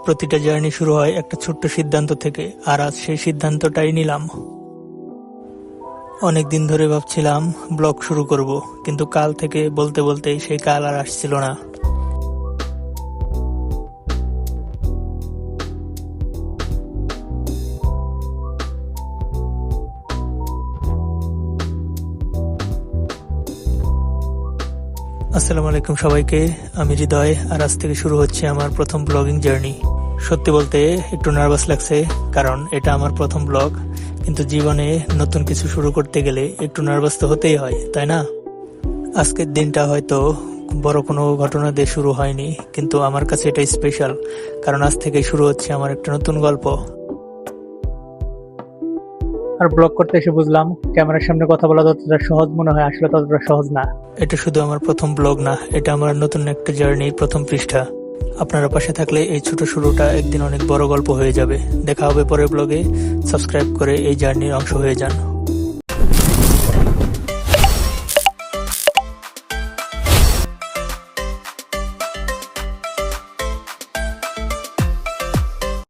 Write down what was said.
প্রতিটা জার্নি শুরু হয় একটা ছোট্ট সিদ্ধান্ত থেকে, আর আজ সেই সিদ্ধান্তটাই নিলাম। অনেকদিন ধরে ভাবছিলাম ব্লগ শুরু করব, কিন্তু কাল থেকে বলতে বলতে সেই কাল আর আসছিল না। আসসালামু আলাইকুম সবাইকে, আমি হৃদয়, আর আজ থেকে শুরু হচ্ছে আমার প্রথম ব্লগিং জার্নি। সত্যি বলতে একটু নার্ভাস লাগছে, কারণ এটা আমার প্রথম ব্লগ। কিন্তু জীবনে নতুন কিছু শুরু করতে গেলে একটু নার্ভাস তো হতেই হয়, তাই না? আজকের দিনটা হয়তো বড় কোনো ঘটনা দিয়ে শুরু হয়নি, কিন্তু আমার কাছে এটা স্পেশাল, কারণ আজ থেকে শুরু হচ্ছে আমার একটা নতুন গল্প। আর ব্লগ করতে এসে বুঝলাম ক্যামেরার সামনে কথা বলা যতটা সহজ মনে হয়, আসলে ততটা সহজ না। এটা শুধু আমার প্রথম ব্লগ না, এটা আমার নতুন একটা জার্নির প্রথম পৃষ্ঠা। আপনারা পাশে থাকলে এই ছোট শুরুটা একদিন অনেক বড় গল্প হয়ে যাবে। দেখা হবে পরের ব্লগে। সাবস্ক্রাইব করে এই জার্নির অংশ হয়ে যান।